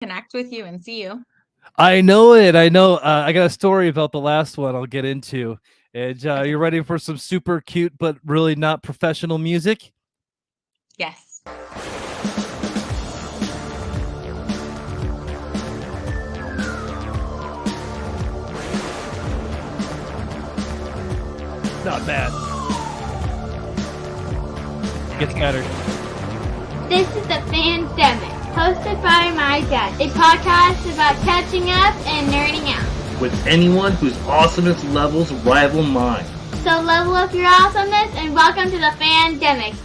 connect with you and see you. I know it. I know. I got a story about the last one I'll get into. And Okay. you ready for some super cute but really not professional music? Yes. Not bad. Gets better. This is the Fandemic, hosted by my dad, a podcast about catching up and nerding out. With anyone whose awesomeness levels rival mine. So level up your awesomeness and welcome to the Fandemic.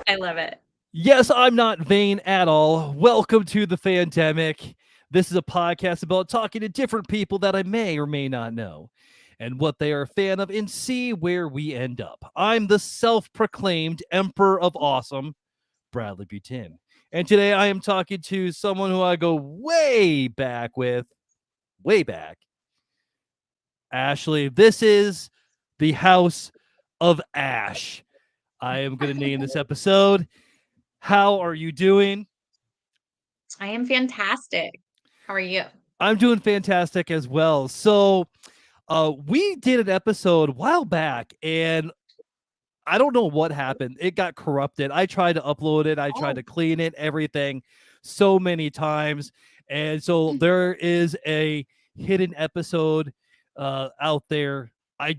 I love it. Yes, I'm not vain at all. Welcome to the Fandemic. This is a podcast about talking to different people that I may or may not know and what they are a fan of and see where we end up. I'm the self-proclaimed Emperor of Awesome, Bradley Butin. And today I am talking to someone who I go way back with, way back. Ashley, this is the House of Ash. I am going to name this episode. How are you doing? I am fantastic. How are you? I'm doing fantastic as well. So, we did an episode a while back, and I don't know what happened. It got corrupted. I tried to upload it. I tried to clean it, everything, so many times. And so there is a hidden episode out there. I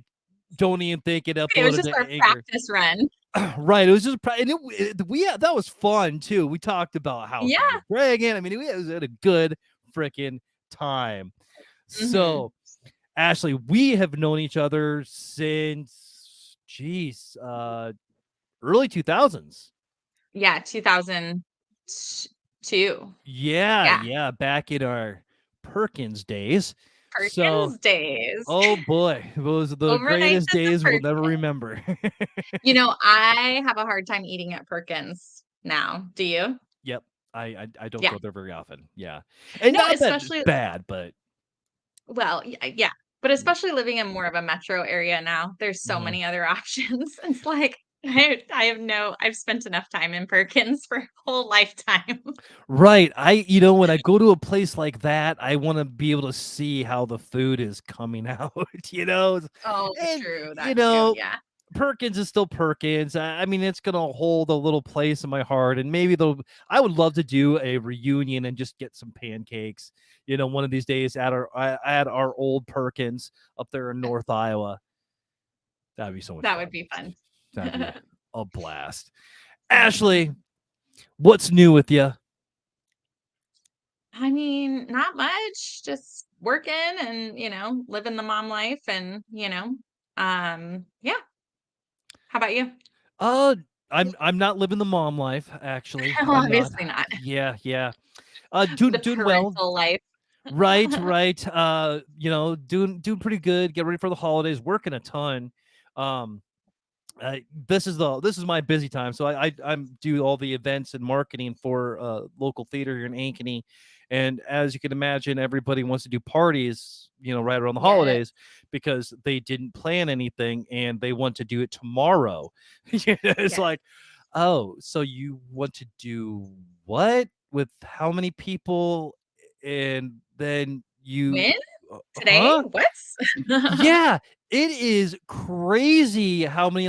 don't even think it uploaded. It was just to our Anchor. practice run. Right. It was just, and that was fun too. We talked about how Dragon. I mean, we had a good freaking time. So, Ashley, we have known each other since, early 2000s. Yeah, 2002. Yeah, back in our Perkins days. Days. Oh boy, those are the greatest days we'll never remember. You know, I have a hard time eating at Perkins now. Do you? Yep. I don't go there very often. Yeah. And no, not especially bad, but well, yeah. But especially living in more of a metro area now, there's so many other options. It's like I've spent enough time in Perkins for a whole lifetime. Right. When I go to a place like that, I want to be able to see how the food is coming out, Oh, And, true. That too, yeah. Perkins is still Perkins. I mean, it's going to hold a little place in my heart. And maybe I would love to do a reunion and just get some pancakes, one of these days at our old Perkins up there in North Iowa. That'd be so much fun. That would be fun. That'd be a blast. Ashley, what's new with you? I mean, not much. Just working and, living the mom life and, yeah. How about you? I'm not living the mom life, actually. Obviously not. Yeah. Doing well. Life. Right. Doing pretty good. Get ready for the holidays. Working a ton. This is my busy time. So I'm do all the events and marketing for local theater here in Ankeny. And as you can imagine, everybody wants to do parties, right around the holidays because they didn't plan anything and they want to do it tomorrow. It's like, oh, so you want to do what with how many people? And then you when? Today? What? Yeah, it is crazy how many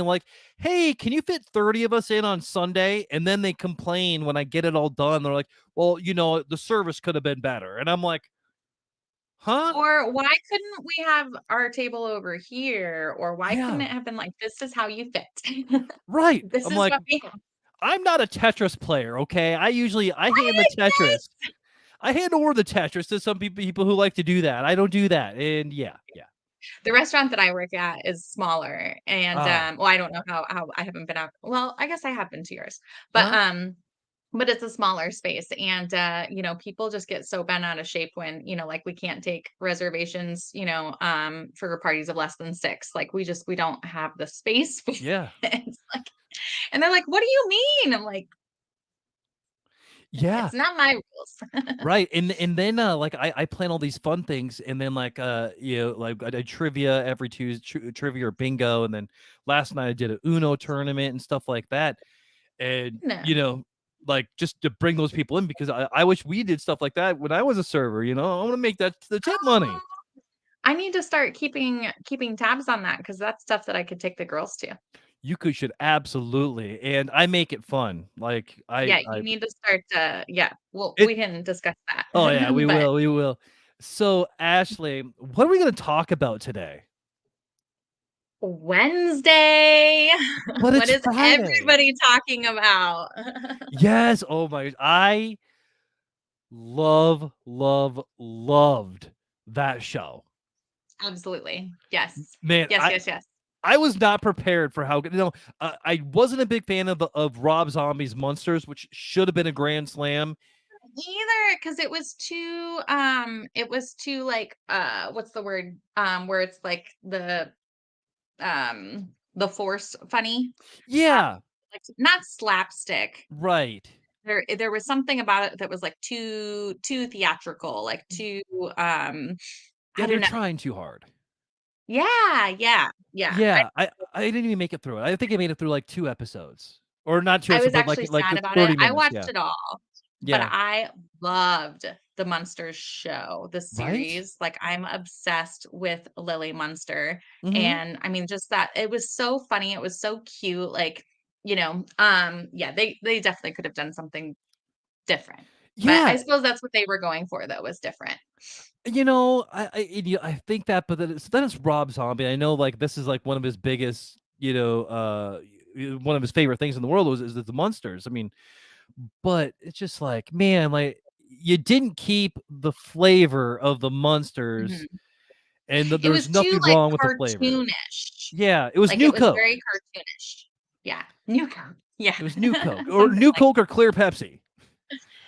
hey, can you fit 30 of us in on Sunday? And then they complain when I get it all done. They're like, well, the service could have been better. And I'm like, huh? Or why couldn't we have our table over here? Or why couldn't it have been like, this is how you fit? Right. This I'm is like, what we have. I'm not a Tetris player, okay? I hand the Tetris. I hand over the Tetris to some people who like to do that. I don't do that. And yeah. The restaurant that I work at is smaller, and I don't know how I haven't been out. Well, I guess I have been to yours, but it's a smaller space, and people just get so bent out of shape when like we can't take reservations, for parties of less than 6. Like we don't have the space. Yeah. It's like, and they're like, "What do you mean?" I'm like, yeah, it's not my rules. Right. And then I plan all these fun things, and then like I did trivia every Tuesday, trivia or bingo, and then last night I did an Uno tournament and stuff like that. And like just to bring those people in, because I wish we did stuff like that when I was a server. I want to make that the tip money. I need to start keeping tabs on that, because that's stuff that I could take the girls to. You should absolutely, and I make it fun. Like Yeah, I you need to start well, it. we can discuss that. Oh yeah, we But will. So Ashley, what are we going to talk about today? Wednesday. But What it's is Friday. everybody talking about? Yes. Oh my! I loved that show. Absolutely. Yes. Man, Yes, yes, yes. I was not prepared for how good. I wasn't a big fan of Rob Zombie's Monsters, which should have been a grand slam. Either, because it was too like what's the word? Where it's like the force funny. Yeah. Like not slapstick. Right. There was something about it that was like too theatrical, like too Yeah, I they're don't know. trying too hard. Yeah. Yeah, I didn't even make it through it. I think I made it through like 2 episodes. Or not 2 I episodes, was but like actually like sad about it. 30 I minutes, watched yeah. it all, but Yeah. I loved the Munsters show, the Right? series. Like, I'm obsessed with Lily Munster, Mhm. and I mean, just that it was so funny, it was so cute, like, yeah, they definitely could have done something different, but I Yeah. suppose that's what they were going for, though, was different. I think that, but then it's Rob Zombie. I know, like, this is like one of his biggest, one of his favorite things in the world is the monsters. I mean, but it's just like, man, like you didn't keep the flavor of the monsters, Mhm. and It there was was too, nothing like, wrong with the flavor. cartoonish. Yeah, it was Like, New it was Coke. very cartoonish. Yeah, New Coke. Yeah, It was New Coke or something New like Coke or Clear Pepsi,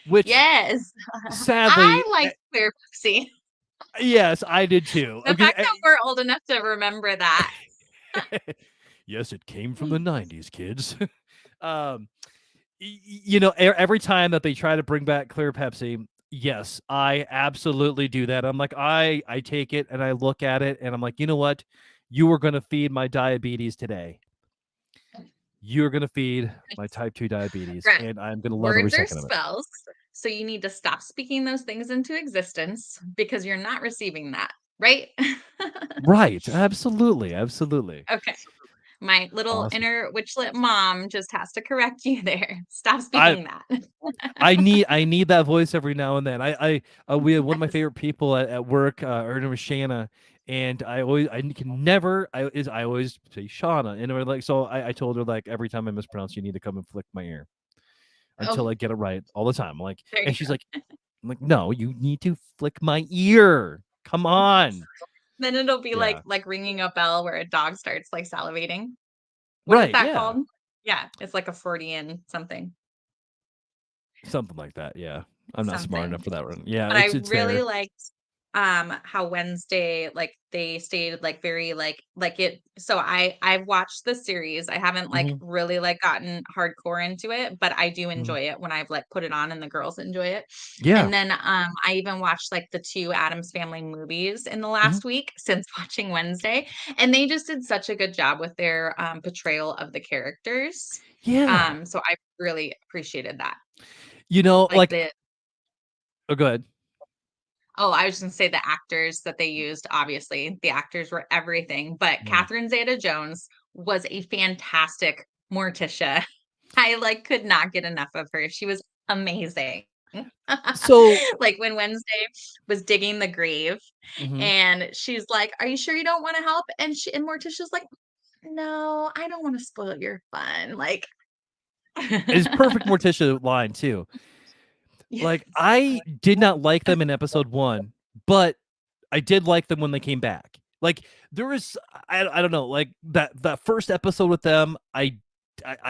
which yes. I sadly, like Clear Pepsi. yes, I did too. The fact that we're old enough to remember that. Yes, it came from the 90s, kids. um, every time that they try to bring back Clear Pepsi, yes, I absolutely do that. I'm like, I take it and I look at it and I'm like, you know what? You are going to feed my diabetes today. You're going to feed my type 2 diabetes, Right. and I'm going to love every Words are second of it. spells, so you need to stop speaking those things into existence because you're not receiving that, right? Right. Absolutely. Absolutely. Okay. My little Awesome. inner witchlet mom just has to correct you there. Stop I speaking that. I need that voice every now and then. We had one of my Yes. favorite people at work. Her name was Shanna, and I can never I always say Shauna, and we're like, so I told her, like, every time I mispronounce, you need to come and flick my ear Oh, until I get it right all the time. Like, there you and she's go. like, I'm like, no, you need to flick my ear. Come on. Then it'll be Yeah. like ringing a bell where a dog starts like salivating. What is Right. that Yeah. called? Yeah, it's like a Freudian something. Something like that. Yeah. I'm not smart enough Something. for that one. Yeah. But I It's really there. liked how Wednesday, like, they stayed like very like it so I've watched the series. I haven't like Hmm. really like gotten hardcore into it, but I do Hmm. enjoy it when I've like put it on and the girls enjoy it. Yeah. And then I even watched like the 2 Addams Family movies in the Hmm. last week since watching Wednesday, and they just did such a good job with their portrayal of the characters. Yeah. So I really appreciated that. Like Like, the oh, go ahead. Oh, I was just gonna say the actors that they used, obviously, the actors were everything, but Yeah. Catherine Zeta-Jones was a fantastic Morticia. I, like, could not get enough of her. She was amazing. So, Like, when Wednesday was digging the grave, mhm. and she's like, "Are you sure you don't wanna help?" And Morticia's like, "No, I don't wanna spoil your fun." Like It's perfect Morticia line too. Like, Yes. I did not like them in episode 1, but I did like them when they came back. Like, there was I don't know, like, that first episode with them, I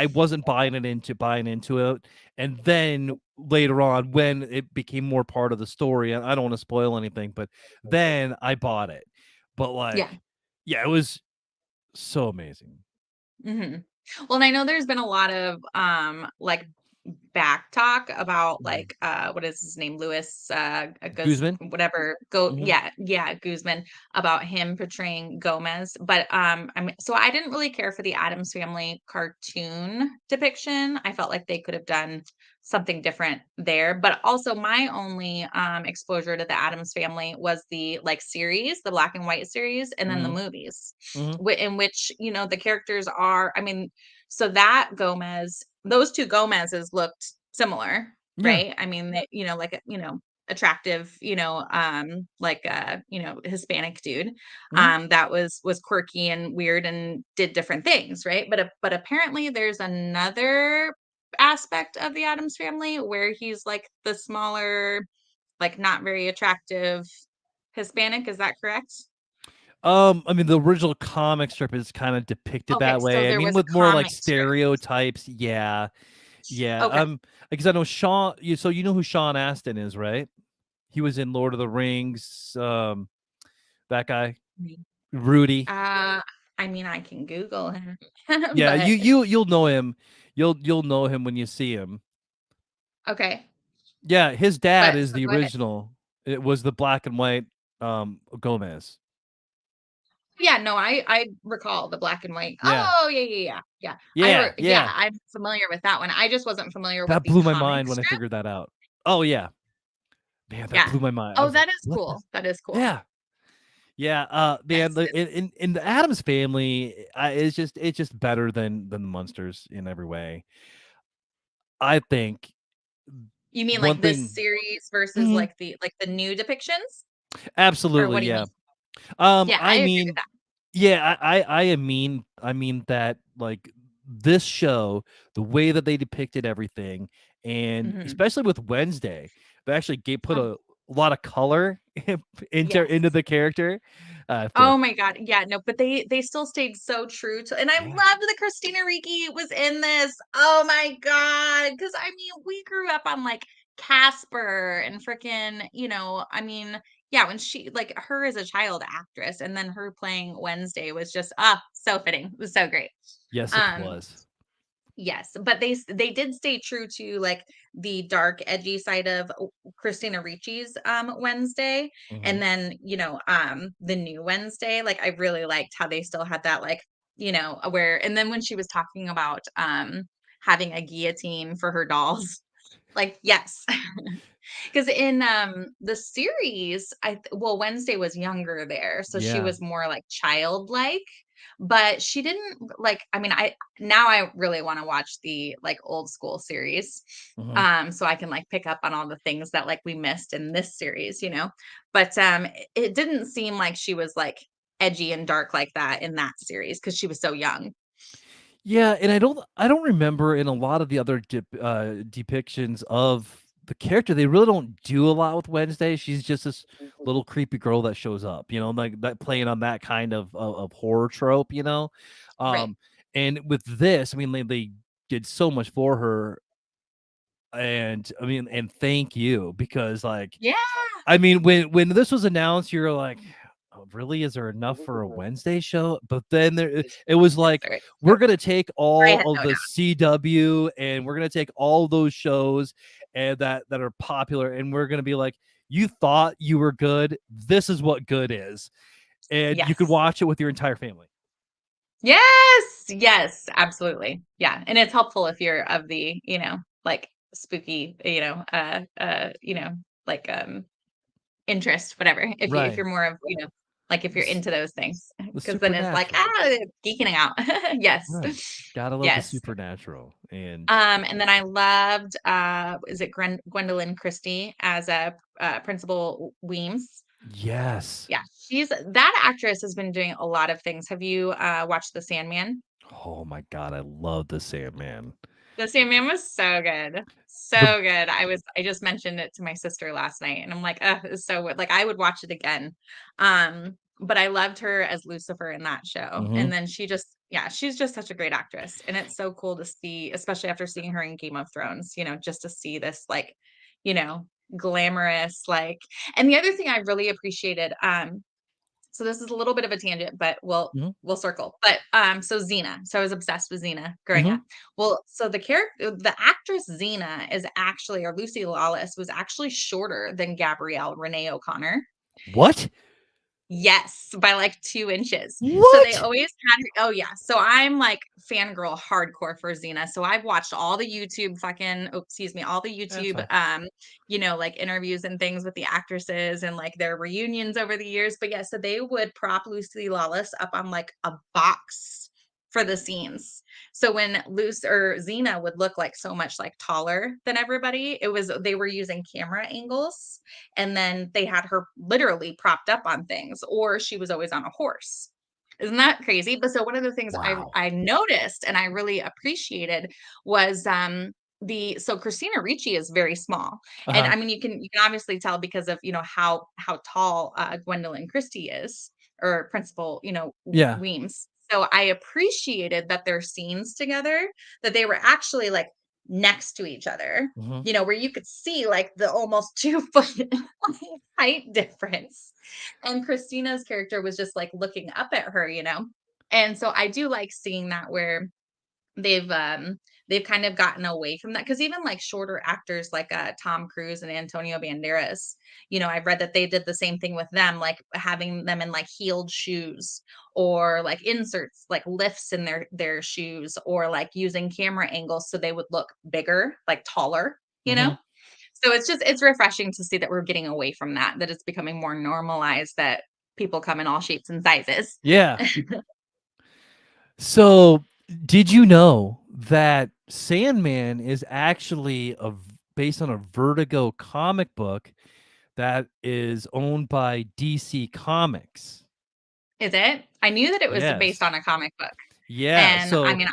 wasn't buying into it, and then later on, when it became more part of the story, I don't wanna spoil anything, but then I bought it. But, Yeah. like, yeah, it was so amazing. Mhm. Well, and I know there's been a lot of, like, back talk about, Mhm. like, what is his name? Louis, Guz Guzman? whatever, go Mhm. yeah, Guzman, about him portraying Gomez, but, I mean, so I didn't really care for the Addams Family cartoon depiction. I felt like they could have done something different there. But also my only exposure to the Addams Family was the like series, the black and white series, and then the Mhm. movies, Mhm. in which, the characters are, I mean, so that those two Gomez's looked similar, Yeah. right? I mean, they, like, attractive, like Hispanic dude, Mhm. that was quirky and weird and did different things, right? But apparently there's another aspect of the Addams Family where he's like the smaller, like not very attractive Hispanic. Is that correct? I mean, the original comic strip is kind of depicted Okay, that so way. I there mean, was a with more like comic strip. stereotypes. Yeah. Yeah. Okay. Because I know Sean. So you know who Sean Astin is, right? He was in Lord of the Rings. That guy, Rudy. Uh, I mean, I can Google him, Yeah, but you'll know him. You'll know him when you see him. okay. Yeah, his dad But is so the go ahead. original. It was the black and white Gomez. Yeah, no, I recall the black and white. Yeah. Oh, yeah, yeah, yeah, yeah. Yeah, Yeah, yeah. I'm familiar with that one. I just wasn't familiar with That the blew my comic mind when I strip. figured that out. Oh yeah. Man, that Yeah. blew my mind. I Oh, was like, that is "What the?" cool. That is cool. Yeah. Yeah, man, Yes. the in the Addams Family, it's just better than the Munsters in every way. I think You mean one like this thing. series versus Mhm. like the new depictions? Or Absolutely, what do you yeah. mean? Yeah, I I agree with mean, that. yeah, I mean that like this show, the way that they depicted everything, and Mhm. especially with Wednesday, they actually put Oh, a lot of color into yes. the character. I have to, Oh my god, yeah, no, but they still stayed so true to, and I loved yeah, that Christina Ricci was in this. Oh my god, because I mean, we grew up on like Casper and freaking, I mean, yeah, when she like her as a child actress, and then her playing Wednesday was just so fitting. It was so great. yes, it Um, was. Yes, but they did stay true to like the dark, edgy side of Christina Ricci's Wednesday, and Mhm. then the new Wednesday. Like I really liked how they still had that like where, and then when she was talking about having a guillotine for her dolls, like yes, because in the series, well, Wednesday was younger there, so she Yeah. was more like childlike, but she didn't like, I mean, I really want to watch the like old school series. Mhm. So I can like pick up on all the things that like we missed in this series, But it didn't seem like she was like edgy and dark like that in that series because she was so young. Yeah, and I don't remember in a lot of the other depictions of the character, they really don't do a lot with Wednesday. She's just this little creepy girl that shows up, like that playing on that kind of horror trope. Right. Um, and with this, I mean, they did so much for her, and I mean, and thank you because like Yeah. I mean, when this was announced, you're like, "Oh, really? Is there enough for a Wednesday show?" But then it was Yes, like, there is. we're gonna take I had all of no the doubt. CW and we're gonna take all those shows and that are popular, and we're gonna be like, you thought you were good. This is what good is, and you could Yes. watch it with your entire family. Yes, yes, absolutely. Yeah, and it's helpful if you're of the, like spooky, like interest, whatever. If Right. you're more of, like if you're S- into those things, The because then it's like supernatural. geeking out. Yes. Right. Gotta love the Yes. supernatural. And And then I loved is it Gwendolyn Christie as a Principal Weems? yes. Yeah, that actress has been doing a lot of things. Have you watched The Sandman? Oh my god, I love the Sandman. The Sandman was so good. The So good. I just mentioned it to my sister last night, and I'm like, "Ugh, it's so good." Like, I would watch it again. But I loved her as Lucifer in that show, mhm. and then she's just such a great actress, and it's so cool to see, especially after seeing her in Game of Thrones, just to see this, like, you know, glamorous, like, and the other thing I really appreciated, so this is a little bit of a tangent, but Mhm. we'll circle. But so Xena. So I was obsessed with Xena growing Mhm. up. Well, so the actress Xena is actually, or Lucy Lawless was actually shorter than Gabrielle Renee O'Connor. What? Yes, by like 2 inches. So they What? always had her. Oh, yeah. So I'm like fangirl hardcore for Xena. So I've watched all the YouTube all the That's YouTube, fine. like interviews and things with the actresses and like their reunions over the years. But yeah, so they would prop Lucy Lawless up on like a box for the scenes. So when Luce or Xena would look like so much like taller than everybody, they were using camera angles, and then they had her literally propped up on things, or she was always on a horse. Isn't that crazy? But so one of the things Wow. I noticed and I really appreciated was so Christina Ricci is very small. And Uh-huh. I mean you can obviously tell because of how tall Gwendolyn Christie is, or Principal, Yeah. Weems. So I appreciated that their scenes together, that they were actually like next to each other, Mhm. where you could see like the almost 2 foot height difference. And Christina's character was just like looking up at her. And so I do like seeing that where they've um they've kind of gotten away from that, because even like shorter actors like Tom Cruise and Antonio Banderas, I've read that they did the same thing with them, like having them in like heeled shoes, or like inserts, like lifts in their shoes, or like using camera angles so they would look bigger, like taller, you know Mhm. so it's refreshing to see that we're getting away from that it's becoming more normalized, that people come in all shapes and sizes. Yeah. So, did you know that Sandman is actually based on a Vertigo comic book that is owned by DC Comics? Is it? I knew that it was based Yes. on a comic book. Yeah. And I So, mean,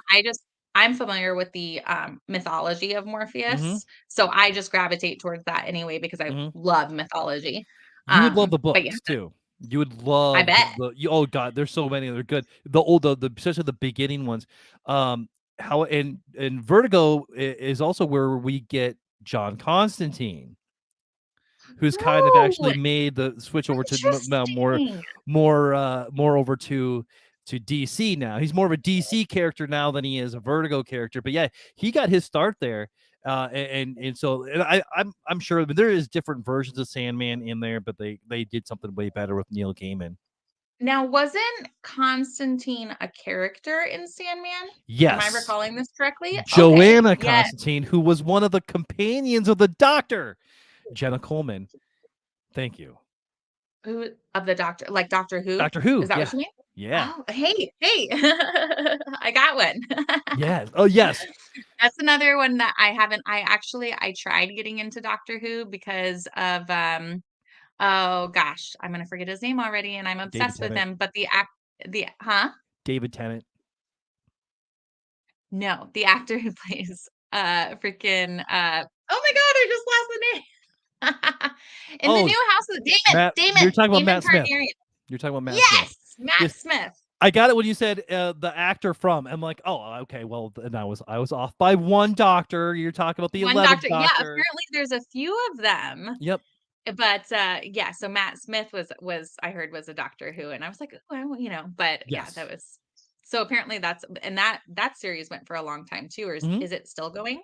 I'm familiar with the mythology of mhm, Morpheus. So I just gravitate towards that anyway because I mhm. love mythology. You would love the But yeah, books too. You would I love bet. oh god, there's so many. They're good. The old, the especially the beginning ones. Um, how and Vertigo is also where we get John Constantine, who's kind of Oh, actually made the switch over to now interesting. more over to DC now. He's more of a DC character now than he is a Vertigo character. But yeah, he got his start there. I'm sure there is different versions of Sandman in there, but they did something way better with Neil Gaiman. Now, wasn't Constantine a character in Sandman? Am I Yes, recalling this correctly? Okay. Joanna Yeah. Constantine, who was one of the companions of the Doctor, Jenna Coleman. Thank you. Who of the Doctor, like Doctor Who? Doctor Who. Is that what Yeah, you mean? yeah, Oh, hey, hey. I got one. yes. Oh yes. That's another one that I tried getting into Doctor Who because of oh gosh, I'm gonna forget his name already and I'm David obsessed with Tennant. him, but the huh? David Tennant. No, the actor who plays freaking oh my god, I just lost the name. In the Oh, new house of Matt. You're talking about Damon Matt Smith. Targaryen. You're talking about Matt Smith. Yes, Matt Yes, Smith. I got it when you said the actor from. I'm like, oh, okay. Well, then I was off by one doctor. You're talking about the One 11th doctor. Yeah, Doctor. apparently there's a few of them. Yep. But yeah, so Matt Smith was I heard was a Doctor Who, and I was like, oh, but yeah, that Yes. was so apparently that series went for a long time too, or Mhm. is it still going?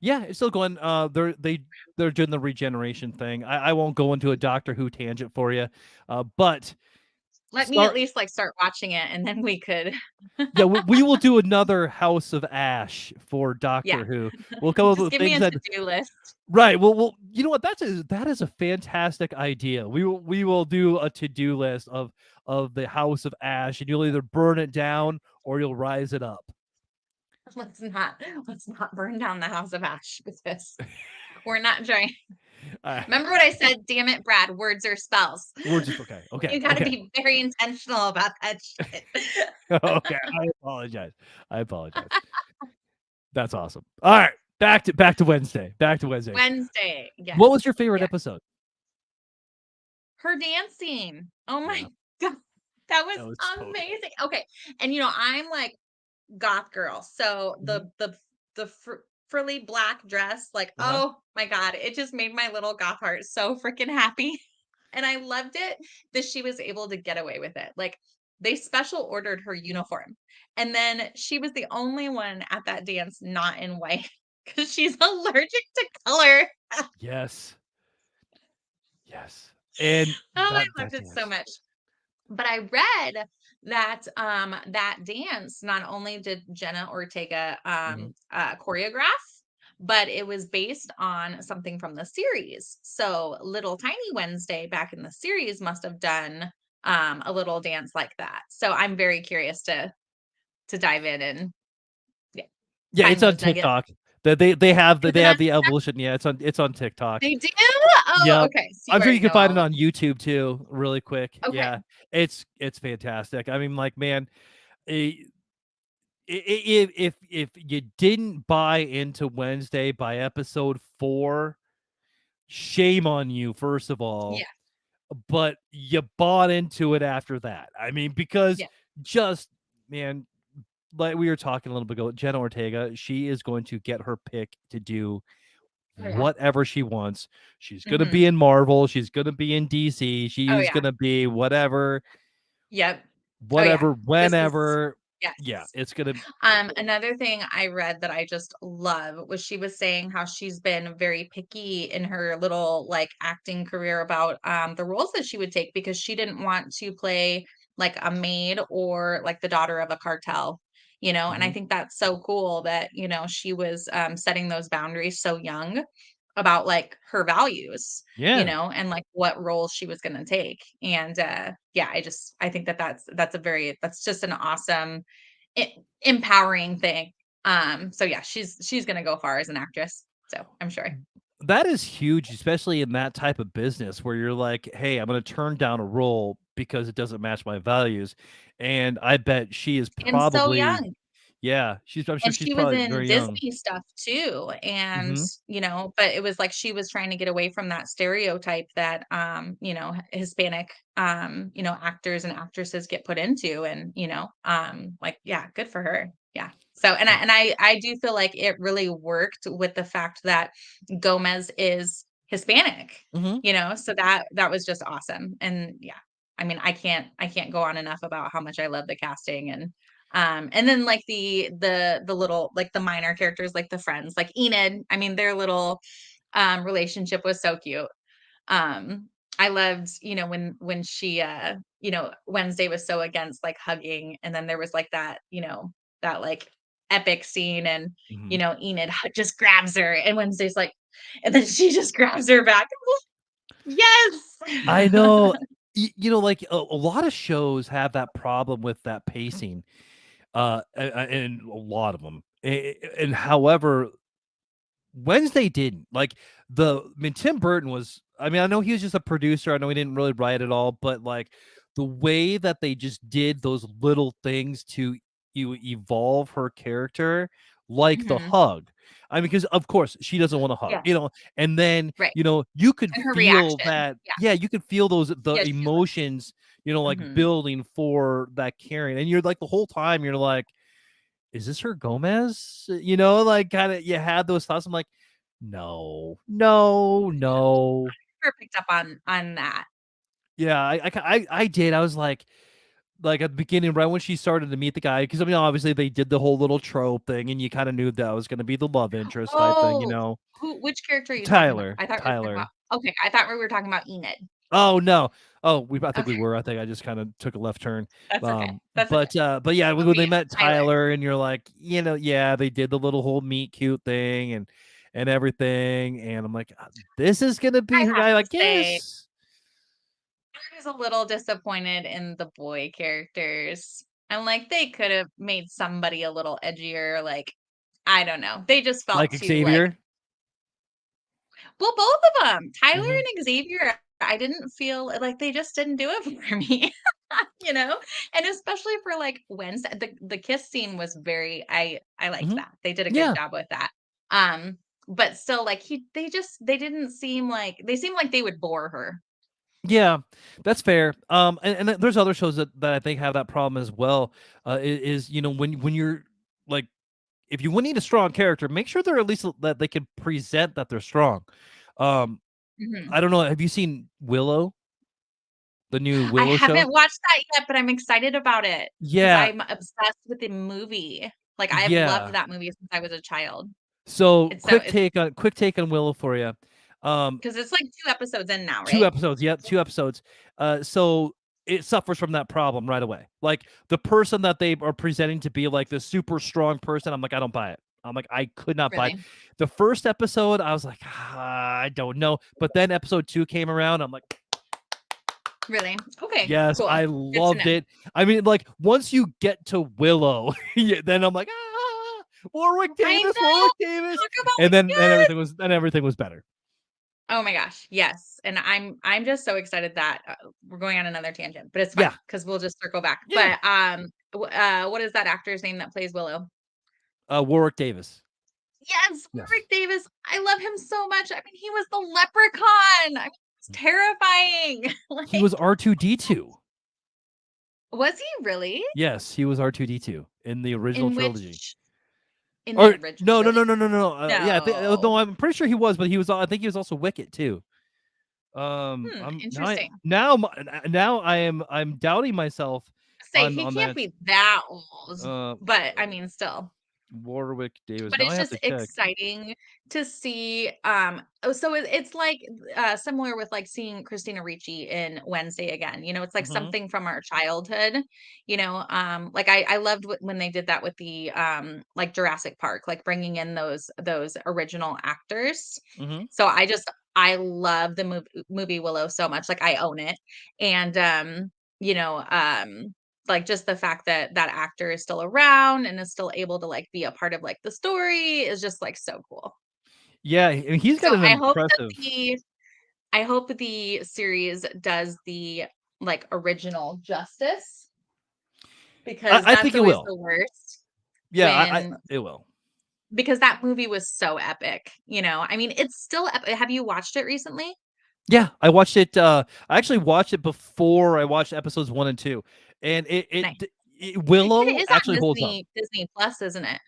Yeah, it's still going. They're doing the regeneration thing. I won't go into a Doctor Who tangent for you, but Let me at start. least like start watching it, and then we could Yeah, we will do another House of Ash for yeah, Doctor Who. We'll come up just with give me things a that to-do list. right. Well, you know what? That is a fantastic idea. We will do a to-do list of the House of Ash, and you'll either burn it down or you'll rise it up. Let's not burn down the house of Ash with this. We're not trying. Uh, Remember what I said? Damn it, Brad. Words are spells. we're just okay. Okay. You got to Okay. be very intentional about that shit. Okay. I apologize. I apologize. That's awesome. All right. Back to Wednesday. Back to Wednesday. Wednesday. Yes. What was your favorite Yeah. episode? Her dancing. Oh my Yeah, God. That that was was so good. amazing. Okay. And I'm like goth girl. So Mhm. the frilly black dress, like, Uh-huh. oh my God, it just made my little goth heart so freaking happy. And I loved it that she was able to get away with it. Like they special ordered her uniform. And then she was the only one at that dance not in white because she's allergic to color. Yes. Yes. And Oh, I that loved it so dance. much. But I read that that dance not only did Jenna Ortega Mhm. choreograph, but it was based on something from the series. So Little Tiny Wednesday back in the series must have done a little dance like that. So I'm very curious to dive in and yeah, Yeah, find it's on those nuggets. TikTok. They have Is they it on have the TikTok? evolution. Yeah, it's on TikTok. They do? Oh, Yep. okay. So you I'm sure you already can know find all it of on YouTube too, really quick. okay. Yeah, it's fantastic. I mean, like, man, eh, if you didn't buy into Wednesday by episode 4, shame on you, first of all. Yeah. But you bought into it after that. I mean, because Yeah. just man, like we were talking a little bit ago, Jenna Ortega, she is going to get her pick to do Oh yeah. whatever she wants. She's gonna Hmm. be in Marvel. She's gonna be in DC. Oh She's yeah. gonna be whatever, Yep. Oh yeah. whatever, This is whenever. Yeah, yes. it's gonna. Another thing I read that I just love was she was saying how she's been very picky in her little like acting career about the roles that she would take because she didn't want to play like a maid or like the daughter of a cartel, you know, and I Mhm. think that's so cool that, you know, she was setting those boundaries so young about like her values, you Yeah. know, and like what roles she was going to take. And yeah, I think that that's a very that's just an awesome e empowering thing. So yeah, she's gonna go far as an actress, so I'm sure. That is huge, especially in that type of business where you're like, "Hey, I'm gonna turn down a role because it doesn't match my values." And I bet she is And so probably, young. yeah, I'm sure And she's she was probably in very young. Disney stuff too, and, Mhm. you know, but it was like she was trying to get away from that stereotype that, you know, Hispanic, you know, actors and actresses get put into and, you know, like, yeah, good for her. Yeah. So, and I do feel like it really worked with the fact that Gomez is Hispanic, Mhm. you know, so that was just awesome. And yeah, I mean, I can't go on enough about how much I love the casting and then like the little like the minor characters like the friends like Enid, I mean their little relationship was so cute. Um I loved, you know, when she you know, Wednesday was so against like hugging and then there was like that, you know, that like epic scene and you Mhm. know, Enid just grabs her and Wednesday's like and then she just grabs her back. Yes. I know. You know, like a lot of shows have that problem with that pacing, and a lot of them. And however, Wednesday didn't. Like I mean, Tim Burton was. I mean, I know he was just a producer. I know he didn't really write it all, but like the way that they just did those little things to you evolve her character, like the Hmm. hug. I mean, because of course she doesn't want to hug, Yes. and then Right. you could And her feel reaction. that. Yeah. Yeah, you could feel the Yes, she was. emotions, like Hmm. building for that caring, and you're like the whole time you're like, is this her Gomez? Like kind of you had those thoughts. I'm like, no, no, no. Never picked up on that. Yeah, I did. I was like at the beginning, right when she started to meet the guy, because I mean, obviously they did the whole little trope thing, and you kind of knew that was going to be the love interest type thing. Oh, which character are you talking about? Tyler, I thought we were talking about Tyler. okay, I thought we were talking about Enid. Oh no. Oh, I think we Okay, were. I think I just kind of took a left turn. that's okay. That's okay. But yeah, when they Okay, met Tyler. Tyler, and you're like, yeah, they did the little whole meet cute thing and everything, and I'm like, this is gonna be I her have guy, I to say, guess. I was a little disappointed in the boy characters. I'm like, they could have made somebody a little edgier, like, I don't know. They just Like felt too like Xavier. well, both of them, Tyler Hmm. and Xavier, I didn't feel like they just didn't do it for me, you know? And especially for like Wednesday, the kiss scene was very I liked Hmm. that. They did a good Yeah. job with that. But still like they didn't seem like they seemed like they would bore her. Yeah, that's fair. And there's other shows that I think have that problem as well. Is when you're like, if you need a strong character, make sure they're at least that they can present that they're strong. Um, Mhm. I don't know. Have you seen Willow, the new I Willow show? haven't watched that yet, but I'm excited about it because Yeah, I'm obsessed with the movie. Like I have loved yeah. that movie since I was a child. So It's so it's quick take on Willow for you. because it's like 2 episodes in now, Two right? episodes. Yep, 2 episodes. So it suffers from that problem right away. Like the person that they are presenting to be like the super strong person, I'm like, I don't buy it. I'm like, I could not buy it. Really? The first episode, I was like, I don't know. But then episode 2 came around. I'm like, Really? Okay, yes, cool. I Good to loved know. it. I mean, like once you get to Willow, then I'm like, Warwick I Davis, know. Warwick Davis, Talk about and then yes. everything was better. Oh my gosh, yes. And I'm just so excited that we're going on another tangent, but it's Yeah, fine because we'll just circle back. yeah. But what is that actor's name that plays Willow? Warwick Davis. Yes, Yes. Warwick Davis. I love him so much. I mean, he was the leprechaun. I mean, it's terrifying. He Like, was R2D2. was he really? Yes, he was R2D2 in the original In trilogy. which in the Or original no. trilogy? Yeah, No. no, I'm pretty sure he was, but he was. I think he was also Wicket too. I'm Interesting. now I'm doubting myself Say he on can't that. be that old, Uh, but I mean, still. Warwick Davis. But Now I it's have just to check. exciting to see, so it's like, similar with, like, seeing Christina Ricci in Wednesday again, it's like Hmm. something from our childhood, like, I loved when they did that with the, like, Jurassic Park, like, bringing in those original actors. Hmm. So I love the movie Willow so much, like, I own it, and, you know, um like just the fact that that actor is still around and is still able to like be a part of like the story is just like so cool. Yeah, he's got So an impressive. I hope the series does the like original justice because I that's think it always will. the worst Yeah, when it will. because that movie was so epic, I mean, it's still epic. Have you watched it recently? Yeah, I watched it. I actually watched it before I watched episodes 1 and 2, and Nice. It Willow is actually on holds up. Disney Plus, isn't it?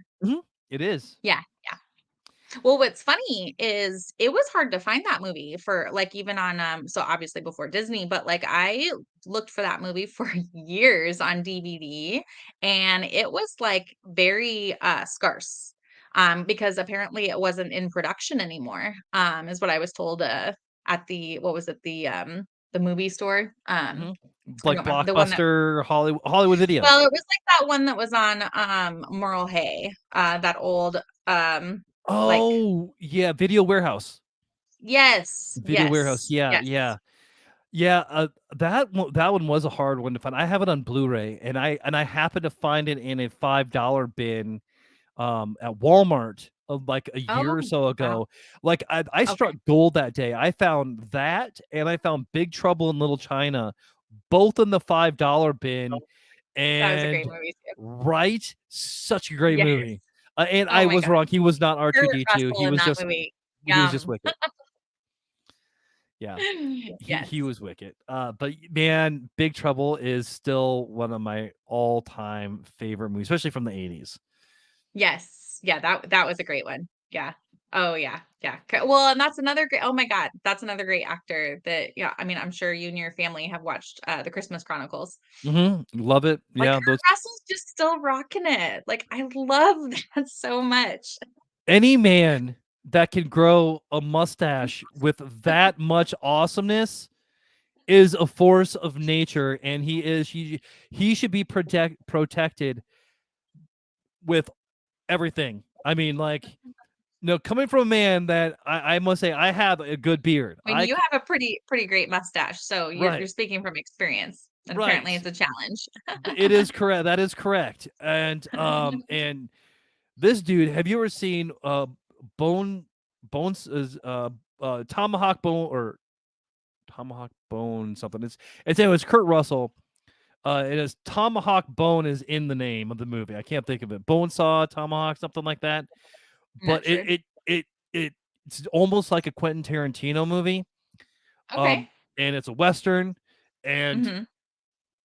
It is. Yeah. Yeah. Well, what's funny is it was hard to find that movie for like even on so obviously before Disney, but like I looked for that movie for years on DVD and it was like very scarce. Because apparently it wasn't in production anymore. Is what I was told at the what was it, the movie store? Hmm. I don't Like remember the one that Blockbuster, Hollywood Video. well, it was like that one that was on Merle Hay, that old like Oh yeah, Video Warehouse. yes, Video Warehouse. yes, Yeah, yes. yeah. Yeah, that one was a hard one to find. I have it on Blu-ray, and I happened to find it in a $5 bin, at Walmart of like a year or Oh, so wow. ago. Like I Okay. struck gold that day. I found that, and I found Big Trouble in Little China, both in the $5 bin, That was a great and movie too. right, such a great Yes. movie. And Oh I my was god. wrong. He was not Kurt R2D2. Russell in that movie. He was just Yum. Wicket. Yeah. Yes. He was Wicked. But man, Big Trouble is still one of my all-time favorite movies, especially from the 80s. Yes. Yeah, that was a great one. Yeah. Oh yeah. Yeah. Well, and that's another great oh my god, that's another great actor that yeah, I mean, I'm sure you and your family have watched The Christmas Chronicles. Love it. Like Yeah, Kurt those Russell's just still rocking it. Like I love that so much. any man that can grow a mustache with that much awesomeness is a force of nature, and he should be protected with everything. I mean, like, no, coming from a man that I must say I have a good beard. I mean, you have a pretty great mustache, so you're Right, speaking from experience, and apparently right. it's a challenge. It is correct. That is correct. And this dude, have you ever seen Bone Bones is Tomahawk Bone or Tomahawk Bone something? It's anyway, it's Kurt Russell. It is Tomahawk Bone is in the name of the movie. I can't think of it. Bone Saw, Tomahawk, something like that. I'm not But sure. it's almost like a Quentin Tarantino movie. Okay. And it's a Western, and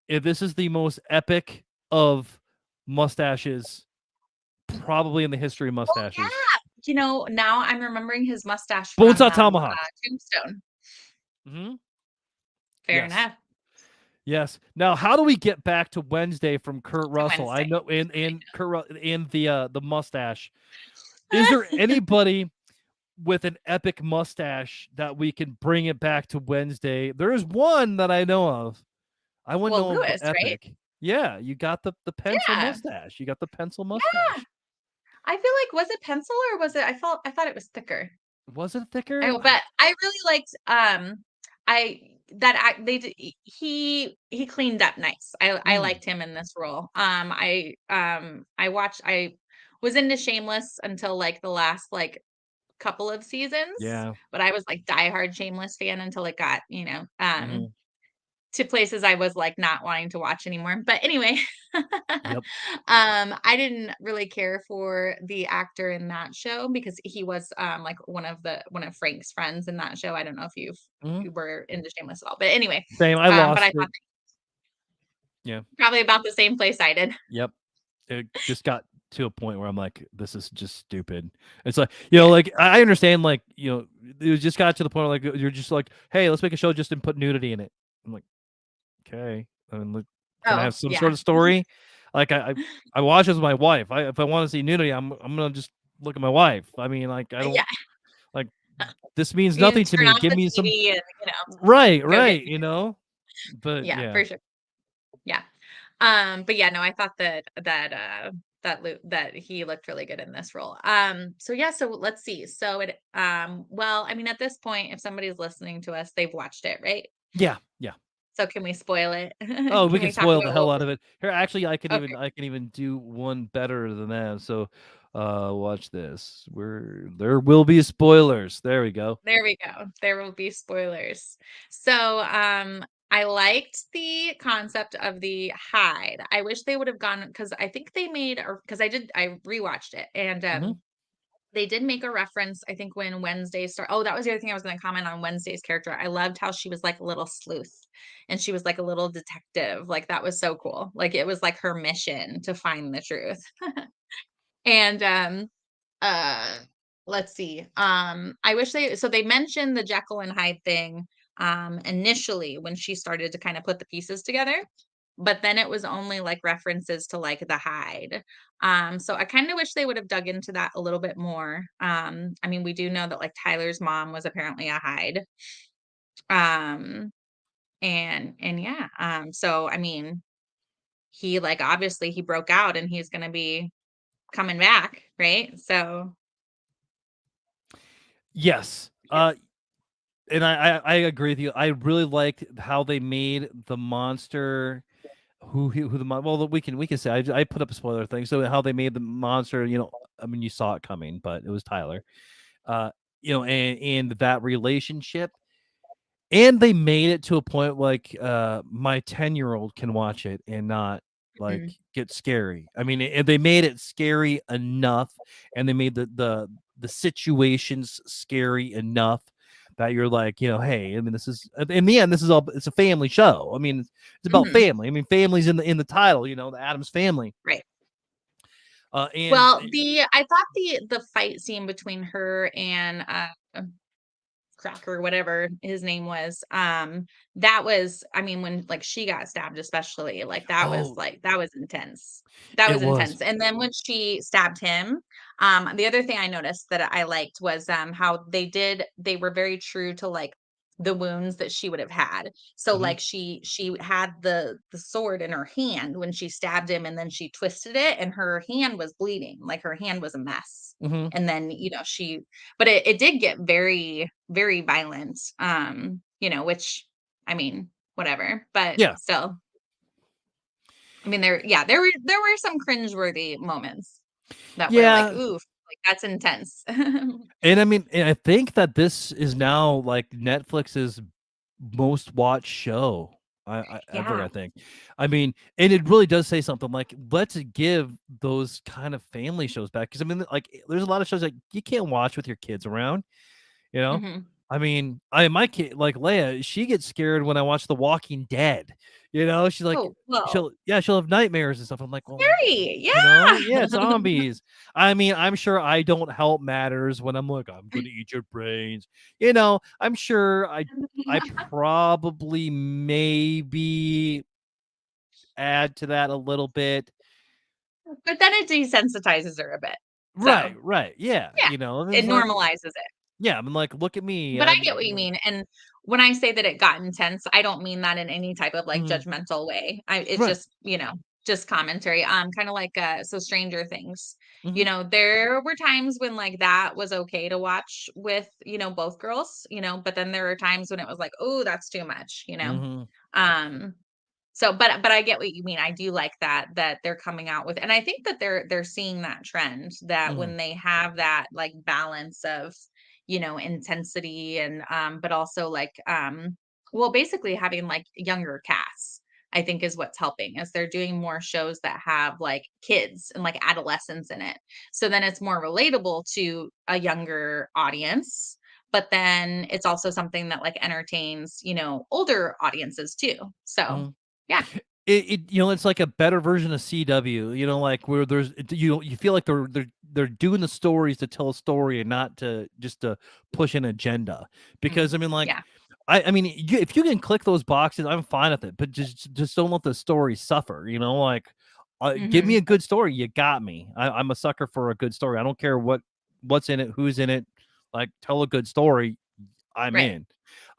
Mhm. this is the most epic of mustaches, probably in the history of Oh, mustaches. yeah. Now I'm remembering his mustache Bone from, Saw Tomahawk. Tombstone. Mm-hmm. Fair Yes. enough. Yes. Now, how do we get back to Wednesday from Kurt Russell? I Wednesday. know, and the mustache. Is there anybody with an epic mustache that we can bring it back to Wednesday? There is one that I know of. I wouldn't Well, know of Lewis, right? Epic. Yeah, you got the pencil Yeah. mustache. You got the pencil Yeah. mustache. I feel like was it pencil or was it I thought it was thicker. Was it thicker? But I really liked, I that I they did he cleaned up nice. I Mm, liked him in this role. I was into Shameless until, like, the last, like, couple of seasons, yeah. but I was, like, diehard Shameless fan until it got, Mhm. to places I was, like, not wanting to watch anymore. But anyway, Yep. I didn't really care for the actor in that show because he was, like, one of Frank's friends in that show. I don't know if Mhm. you were into Shameless at all, but anyway, Same. I but I lost thought it. Yeah. probably about the same place I did. Yep. It just got to a point where I'm like, this is just stupid. It's like, Yeah. like I understand, like, it just got to the point where, like, you're just like, hey, let's make a show just and put nudity in it. I'm like, okay. I mean, like, can I Oh, have some yeah. sort of story? Like I watch this with my wife. If I want to see nudity, I'm gonna just look at my wife. I mean, like, I don't Yeah. like this means You nothing to turn me. off Give the me some TV and, right, go get right, But yeah, yeah. for sure. Yeah. But yeah, no, I thought that he looked really good in this role. So yeah, so let's see. So well, I mean, at this point, if somebody's listening to us, they've watched it, right? Yeah, yeah. So can we spoil it? Oh, we Can can we talk spoil the about hell what out of it. Here, actually, okay. I can even do one better than that. So, watch this. There will be spoilers. There we go. There we go. There will be spoilers. So, I liked the concept of the hide. I wish they would have gone because I think they made or because I rewatched it and Hmm. they did make a reference, I think, when Wednesday started. Oh, that was the other thing I was going to comment on Wednesday's character. I loved how she was like a little sleuth and she was like a little detective. Like that was so cool. Like it was like her mission to find the truth. And uh let's see. I wish they mentioned the Jekyll and Hyde thing initially when she started to kind of put the pieces together, but then it was only like references to like the Hyde. So I kind of wish they would have dug into that a little bit more. I mean, we do know that like Tyler's mom was apparently a Hyde. Um and yeah, so I mean, he like obviously he broke out and he's going to be coming back, right? So Yes. yeah. And I agree with you. I really liked how they made the monster. Who the well, we can say I put up a spoiler thing. So how they made the monster. I mean, you saw it coming, but it was Tyler. Uh, and that relationship. And they made it to a point like my 10-year-old can watch it and not like Mhm. get scary. I mean, and they made it scary enough, and they made the situations scary enough that you're like, hey, I mean, this is in the end, this is all it's a family show. I mean, it's about Mhm. family. I mean, family's in the title, the Adams family. Right. And Well, I thought the fight scene between her and Cracker, whatever his name was, that was, I mean, when like she got stabbed, especially oh, that was intense. That it was was. intense. And then when she stabbed him, the other thing I noticed that I liked was how they were very true to like the wounds that she would have had. So Hmm. like she had the sword in her hand when she stabbed him and then she twisted it and her hand was bleeding, like her hand was a mess. Hmm. And then, but it did get very, very violent, which I mean, whatever, but Yeah. still, I mean, there were some cringeworthy moments that were like, Yeah. oof, like that's intense. And I mean, and I think that this is now like Netflix's most watched show ever, Yeah. I think. I mean, and it really does say something like, let's give those kind of family shows back. Cause I mean, like, there's a lot of shows like you can't watch with your kids around. You know? Hmm. I mean, my kid, like Leia, she gets scared when I watch The Walking Dead. She's like, Oh, whoa. she'll have nightmares and stuff. I'm like, well, Scary. yeah, Yeah. zombies. I mean, I'm sure I don't help matters when I'm like, I'm gonna eat your brains. I'm sure I probably maybe add to that a little bit. But then it desensitizes her a bit. Right, So right. Yeah. yeah, It's it like, normalizes it. Yeah, I'm like, look at me. But I get what you mean, and when I say that it got intense, I don't mean that in any type of, like, Mhm. judgmental way. It's Right. just, just commentary. Kinda like, so Stranger Things. Mhm. There were times when, like, that was okay to watch with, both girls, but then there were times when it was like, "Oh, that's too much," you know? Mhm. Um so, but I get what you mean. I do like that they're coming out with, and I think that they're seeing that trend, that Mhm. when they have that, like, balance of, intensity, and but also, like, well, basically having, like, younger casts, I think is what's helping, is they're doing more shows that have, like, kids and, like, adolescents in it. So then it's more relatable to a younger audience, but then it's also something that, like, entertains, older audiences too. So Mhm. yeah. It's like a better version of CW, like where you feel like they're doing the stories to tell a story and not to just to push an agenda. Mhm. Because I mean, like, Yeah. I mean, if you can click those boxes, I'm fine with it. But just don't let the story suffer. Like, give me Mhm. a good story. You got me. I'm a sucker for a good story. I don't care what's in it, who's in it. Like, tell a good story. I'm Right.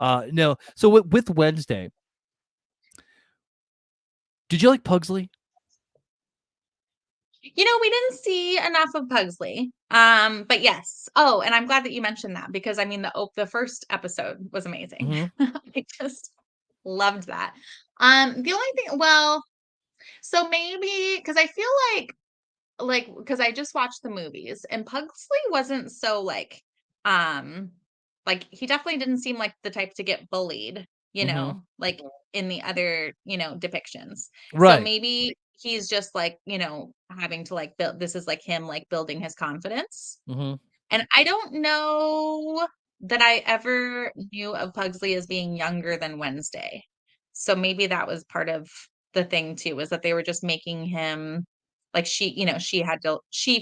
in. No. So with Wednesday, did you like Pugsley? We didn't see enough of Pugsley. But yes. Oh, and I'm glad that you mentioned that, because I mean the first episode was amazing. Hmm. I just loved that. The only thing, well, so maybe because I feel because I just watched the movies, and Pugsley wasn't so um like, he definitely didn't seem like the type to get bullied, Hmm. like in the other, depictions. So Right. maybe he's just like, having to, like, build, this is like him, like, building his confidence. Hmm. And I don't know that I ever knew of Pugsley as being younger than Wednesday. So maybe that was part of the thing too, was that they were just making him, like, she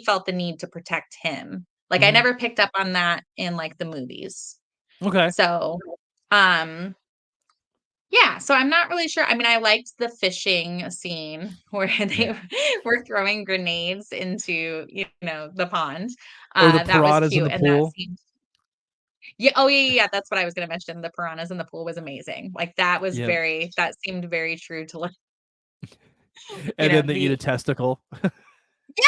felt the need to protect him. Like, I Hmm. never picked up on that in, like, the movies. Okay. So, um yeah, so I'm not really sure. I mean, I liked the fishing scene where they Yeah. were throwing grenades into, the pond. Or the That was piranhas in cute, the and that pool. seemed, yeah, oh, yeah, yeah, yeah, that's what I was gonna mention. The piranhas in the pool was amazing. Like, Yeah. that seemed very true to, like, And then they eat a the testicle. yes!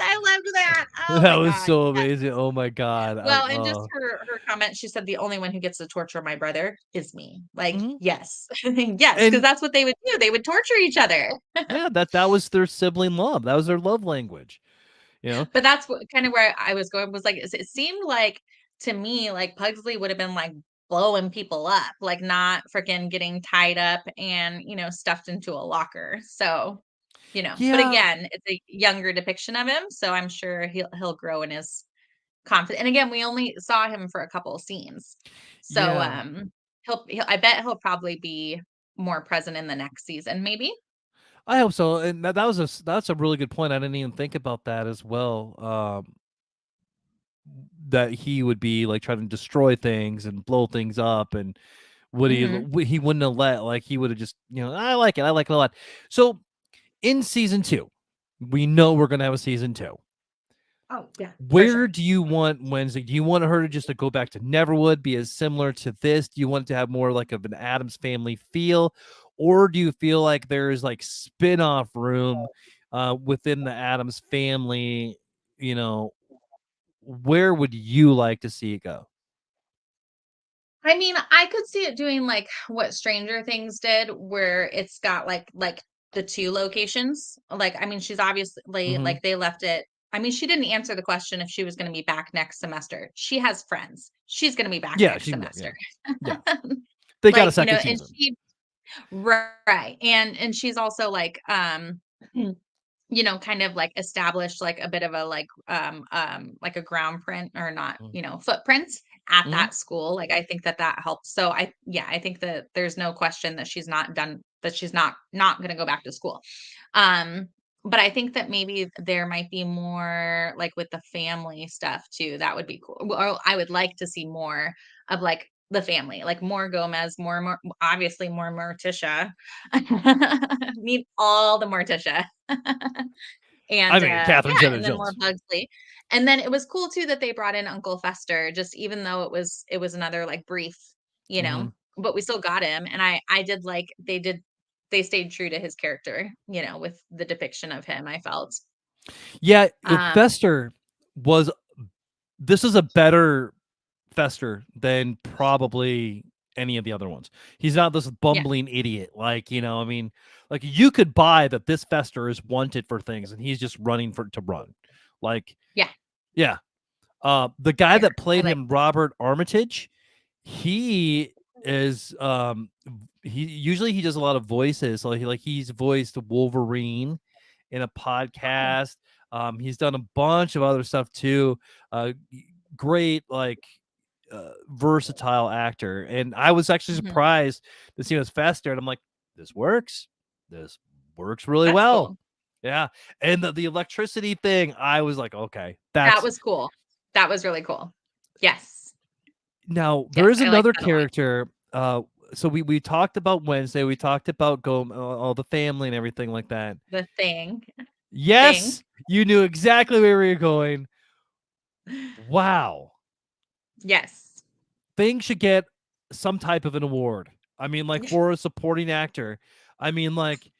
I loved that. Oh That my was god, so yes. amazing. Oh my god. Well, and just her comment, she said, "The only one who gets to torture my brother is me." Like, Mhm. yes. Yes, because And that's what they would do. They would torture each other. yeah, that was their sibling love. That was their love language. You know? But that's what kind of where I was going, was like, it seemed like, to me, like, Pugsley would have been, like, blowing people up, like, not freaking getting tied up and, stuffed into a locker. So, but Yeah. again, it's a younger depiction of him, so I'm sure he'll grow in his confidence. And again, we only saw him for a couple of scenes. So, Yeah. I bet he'll probably be more present in the next season, maybe. I hope so. And that's a really good point. I didn't even think about that as well. That he would be like trying to destroy things and blow things up, and Mhm. he wouldn't have let, like, he would have just, I like it a lot. So in season 2, we know we're gonna have a season 2. Oh, yeah, for Where sure. do you want Wednesday? Do you want her to just to go back to Neverwood, be as similar to this? Do you want it to have more like of an Adams Family feel, or do you feel like there's like spin-off room within the Adams Family? You know, where would you like to see it go? I mean, I could see it doing like what Stranger Things did, where it's got like the two locations. Like, I mean, she's obviously, Hmm. like, they left it. I mean, she didn't answer the question if she was going to be back next semester. She has friends. She's going to be back Yeah, next she can go. semester. Yeah, yeah. They got a Like, second and season. she, right. And she's also like, kind of like established like a bit of a, like a ground print, or not, footprint at Mm-hmm. that school. Like, I think that helps. So I think that there's no question that she's not done, that she's not going to go back to school. Um, but I think that maybe there might be more, like, with the family stuff too. That would be cool. Or I would like to see more of, like, the family, like more Gomez, more obviously more Morticia. Need all the Morticia. I And, mean, Catherine yeah, Zeta and then more Jones. Pugsley. And then it was cool too that they brought in Uncle Fester, just even though it was another, like, brief, you Hmm. know, but we still got him, and I did like they stayed true to his character, with the depiction of him, I felt. Yeah, Um, Fester was. This is a better Fester than probably any of the other ones. He's not this yeah, bumbling idiot. Like, I mean, like you could buy that this Fester is wanted for things and he's just running to run. Like, yeah, yeah. The guy yeah, that I played like him, Robert Armitage, he is he does a lot of voices. So he's voiced Wolverine in a oh, podcast. He's done a bunch of other stuff too. Great, like versatile actor, and I was actually mhm, surprised to see him as Fester, and I'm like, this works. This works really that's well. cool. Yeah, and the electricity thing, I was like, okay, That that's was cool. That was really cool. Yes, now there yes, is I like another that a lot. character. So we talked about Wednesday, we talked about all the family and everything like that. The thing. Yes, you knew exactly where we were going. Wow. Yes. Thing should get some type of an award. I mean, like for a supporting actor. I mean, like,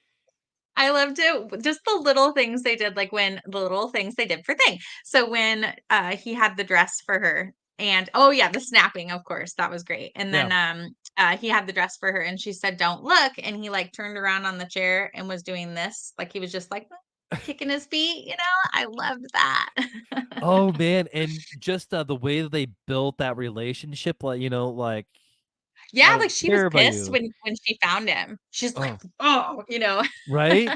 I loved it. Just the little things they did, like when the little things they did for Thing. So when he had the dress for her, and oh yeah, the snapping, of course, that was great. And yeah. then he had the dress for her, and she said, "Don't look," and he like turned around on the chair and was doing this, like he was just like kicking his feet. I loved that. Oh man, and just the way that they built that relationship, like like Yeah, I like don't she was care about pissed you. when she found him. She's like, Oh, "Oh." right?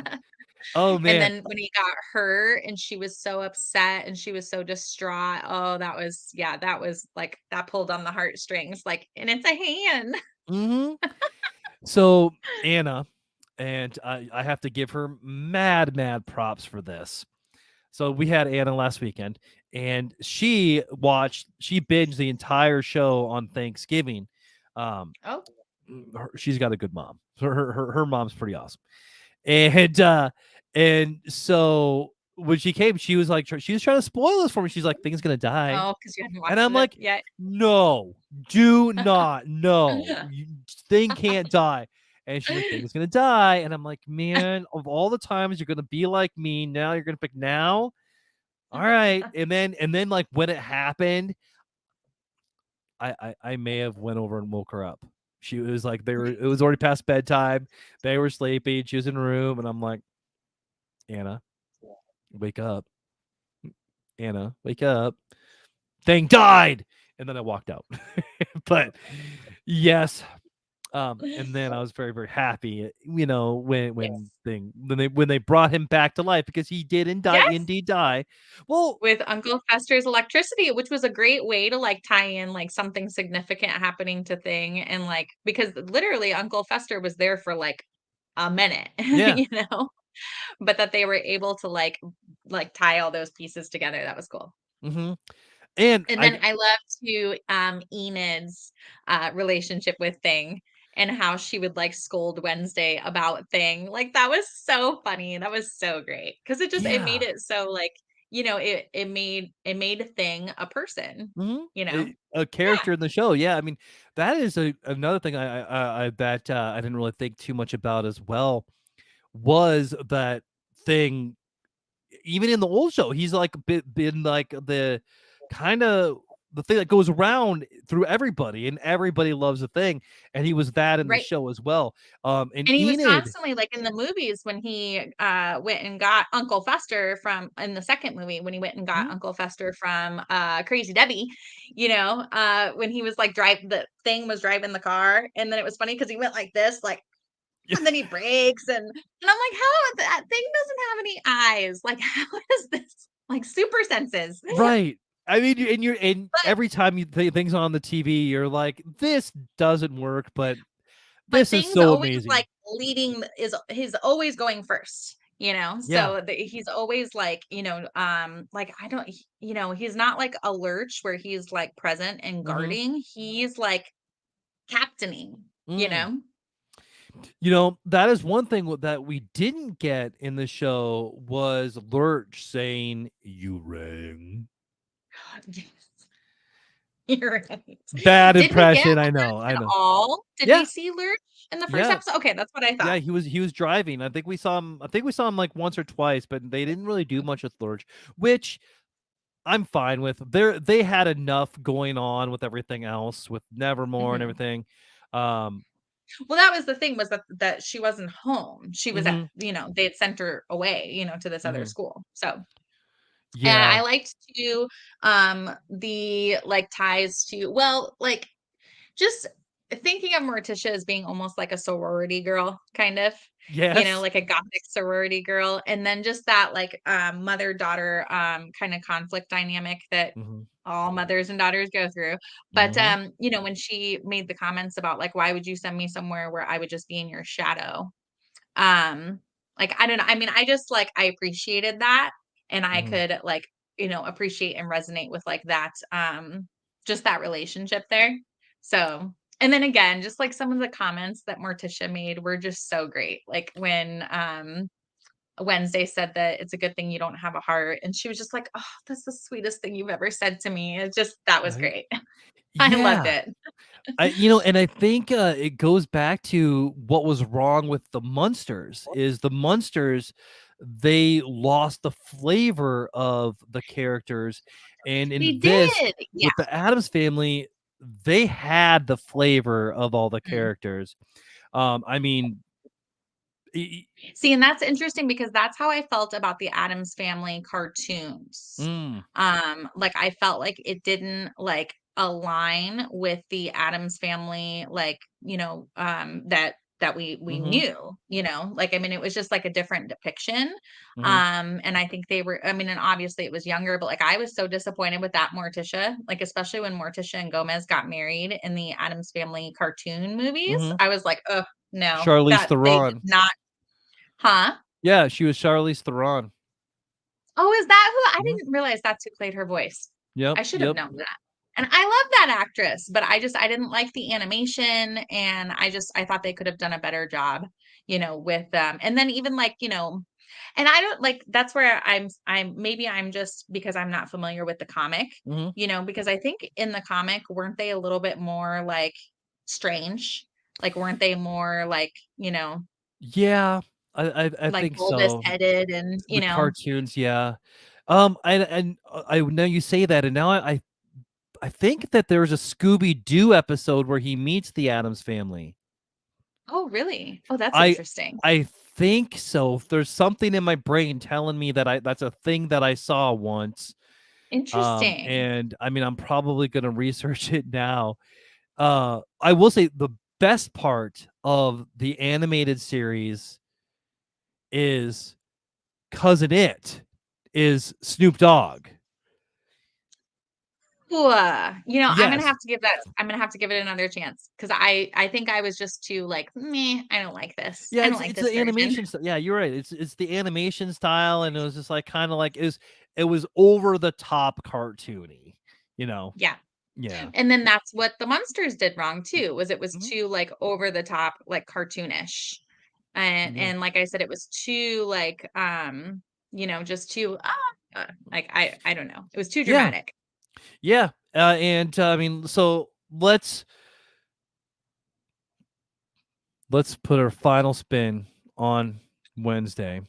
Oh And man. then when he got her and she was so upset and she was so distraught, oh, that was like that pulled on the heartstrings, like, and it's a hand. Hmm. So Anna, and I have to give her mad props for this. So we had Anna last weekend, and she binged the entire show on Thanksgiving. Um, Oh, she's got a good mom. Her mom's pretty awesome. And so when she came, she was like, she was trying to spoil this for me. She's like, "Thing's gonna die," oh, because you hadn't and watched I'm it like, yet. "No, do not, no, Thing can't die." And she's like, "Thing's gonna die," and I'm like, "Man, of all the times you're gonna be like me, now you're gonna pick now." All right, and then like when it happened, I may have went over and woke her up. She was like, it was already past bedtime. They were sleeping. She was in a room, and I'm like, Anna, wake up. Anna, wake up. Thing died. And then I walked out. But yes. And then I was very, very happy, when Yes. they brought him back to life because he did Yes. indeed die. Well, With Uncle Fester's electricity, which was a great way to like tie in like something significant happening to Thing and like because literally Uncle Fester was there for like a minute, yeah. but that they were able to like tie all those pieces together. That was cool. Hmm. And And then I love too Enid's relationship with Thing and how she would like scold Wednesday about Thing. Like that was so funny. That was so great. Because it made yeah. it so like, it made Thing a person, Mhm. you know? A Yeah. character in the show, yeah, I mean, that is another thing I that, I didn't really think too much about as well, was that Thing even in the old show, he's, like, been, like, kinda the thing that goes around through everybody, and everybody loves the Thing, and he was that in the Right. show as well, and And he was Enid. constantly like in the movies when he went and got Uncle Fester from in the second movie when he went and got Mhm. Uncle Fester from Crazy Debbie, when he was like the Thing was driving the car and then it was funny because he went like this, like and then he breaks and I'm like, how that Thing doesn't have any eyes. Like, how is this like super senses? Right. I mean, and But every time you things on the TV, you're like, "This doesn't work, but But this is things so always amazing." like leading is he's always going first, Yeah. so he's always like I don't he's not like a lurch where he's like present and Mhm. guarding, he's like captaining, you Mm. know. That is one thing that we didn't get in the show was Lurch saying, "You rang." Yes, you're right. Bad Did we get impression, I know, Lurch I at know. all? Did we Yeah, see Lurch in the first yeah, episode? Okay, that's what I yeah, thought. he was driving. I think we saw him, like, once or twice, but they didn't really do much with Lurch, which I'm fine with. They had enough going on with everything else, with Nevermore and Mhm. everything. Um, Well, that was the thing was that she wasn't home. She was at, mhm, they had sent her away, to this other mhm. school. So, and Yeah. I liked too, the like ties to, well, like just thinking of Morticia as being almost like a sorority girl, kind of, Yes. like a gothic sorority girl. And then just that like mother-daughter kind of conflict dynamic that Mhm, all mothers and daughters go through. But mhm, when she made the comments about like, why would you send me somewhere where I would just be in your shadow? Um, like, I don't know. I mean, I just like I appreciated that, and I mhm. could like, appreciate and resonate with like that just that relationship there. So, and then again, just like some of the comments that Morticia made were just so great. Like when Wednesday said that it's a good thing you don't have a heart, and she was just like, "Oh, that's the sweetest thing you've ever said to me." It's just that was Right? great. I loved Yeah. it. And I think it goes back to what was wrong with the Munsters. Is the Munsters, they lost the flavor of the characters, and They in this, did. Yeah. with the Adams family, they had the flavor of all the Mm. characters. I mean, e- See, and that's interesting because that's how I felt about the Addams Family cartoons. mm, Like I felt like it didn't like align with the Addams Family, like, that we mhm, knew, like I mean, it was just like a different depiction. mhm, And I think they were, I mean, and obviously it was younger, but like I was so disappointed with that Morticia, like especially when Morticia and Gomez got married in the Addams Family cartoon movies. mhm. I was like, oh no, Charlize that they did Theron. not. Huh? Yeah, she was Charlize Theron. Oh, is that who? I Mhm. didn't realize that's who played her voice. Yep, I should have yep. known that. And I love that actress, but I didn't like the animation, and I thought they could have done a better job, with and then even like, and I don't like that's where I'm maybe I'm just because I'm not familiar with the comic, Mhm. because I think in the comic weren't they a little bit more like strange? Like weren't they more like, Yeah, I like think bulbous so. headed and, The cartoons, yeah. I know you say that, and now I think that there's a Scooby Doo episode where he meets the Addams family. Oh, really? Oh, that's I interesting. I think so. There's something in my brain telling me that that's a thing that I saw once. Interesting. And I mean, I'm probably gonna research it now. I will say the best part of the animated series is Cousin It is Snoop Dogg. Ooh, Yes. I'm gonna have to give it another chance because I think I was just too like, meh, I don't like this. Yeah, I don't it's like it's this the version. animation yeah, you're right. It's the animation style, and it was just like kinda like it was over the top cartoony, you know? Yeah. Yeah. And then that's what the monsters did wrong too, was it was Mhm. too like over the top, like cartoonish. And Yeah. like I said, it was too like just too like I don't know. It was too Yeah. dramatic. Yeah. And I mean, so let's put our final spin on Wednesday.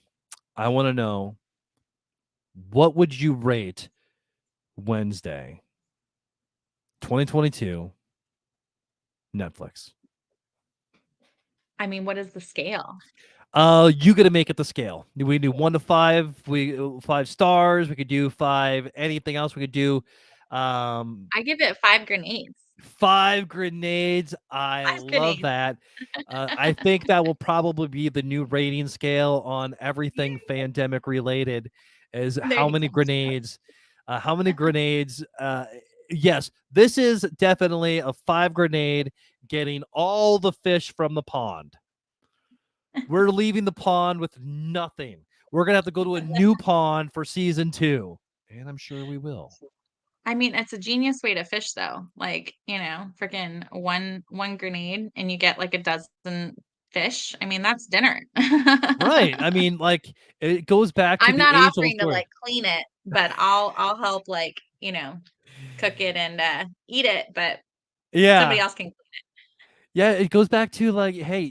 I wanna know, what would you rate Wednesday 2022 Netflix? I mean, what is the scale? You gotta make it the scale. We do 1 to 5. 5 stars. We could do 5. Anything else we could do? Um, I give it 5 grenades. 5 grenades. I 5 love grenades. that. I think that will probably be the new rating scale on everything Fandemic related. Is There how you many go. grenades? How many grenades? Yes, this is definitely a 5 grenade getting all the fish from the pond. We're leaving the pond with nothing. We're gonna have to go to a new pond for season 2, and I'm sure we will. I mean, it's a genius way to fish though. Like, freaking one grenade and you get like a dozen fish. I mean, that's dinner. Right. I mean, like, it goes back to I'm the not age-old offering to story. like clean it, but I'll help like, cook it and eat it, but somebody Yeah. else can. Yeah, it goes back to like, hey,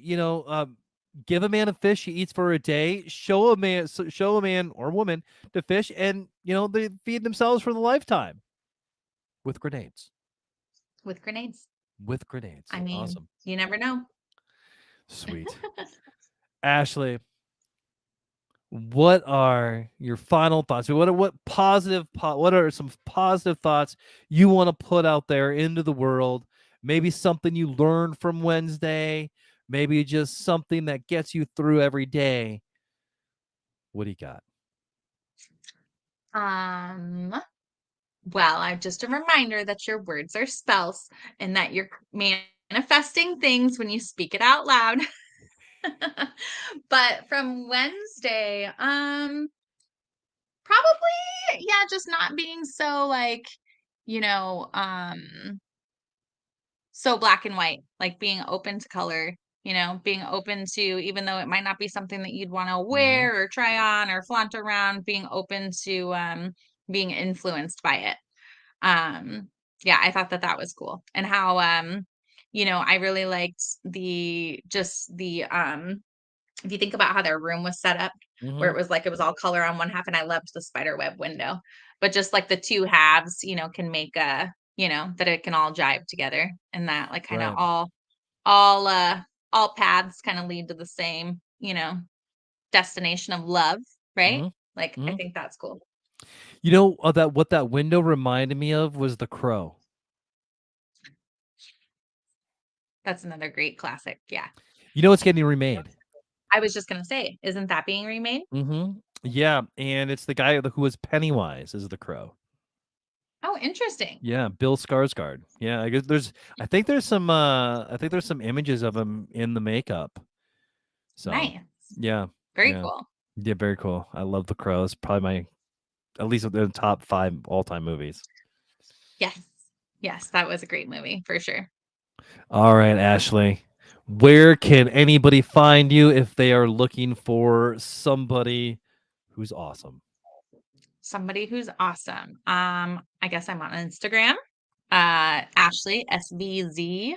give a man a fish he eats for a day. Show a man or woman to fish, and they feed themselves for the lifetime with grenades. With grenades. With grenades. I mean, Awesome. you never know. Sweet. Ashley, what are your final thoughts? What are some positive thoughts you want to put out there into the world? Maybe something you learned from Wednesday, maybe just something that gets you through every day. What do you got? Well, I'm just a reminder that your words are spells and that you're manifesting things when you speak it out loud. But from Wednesday, probably, yeah, just not being so like, you know, um, so black and white, like being open to color, being open to, even though it might not be something that you'd want to Mhm, wear or try on or flaunt around, being open to being influenced by it. Yeah, I thought that that was cool. And how I really liked the if you think about how their room was set up, where mhm, it was all color on one half, and I loved the spider web window. But just like the two halves, can make that it can all jive together, and that like kind of right. all paths kind of lead to the same, destination of love, right? Mhm, Like I mhm. think that's cool. That what that window reminded me of was The Crow. That's another great classic. Yeah. It's getting remade. I was just gonna say, isn't that being remade? Mhm. Yeah, and it's the guy who was Pennywise as the Crow. Oh, interesting. Yeah, Bill Skarsgård. Yeah, I think there's some images of him in the makeup. So, Nice. yeah. Very Yeah. cool. Yeah, very cool. I love The Crow. It's probably my at least in the top 5 all-time movies. Yes. Yes, that was a great movie for sure. All right, Ashley. Where can anybody find you if they are looking for somebody who's awesome? Somebody who's awesome. I guess I'm on Instagram. Ashley SVZ.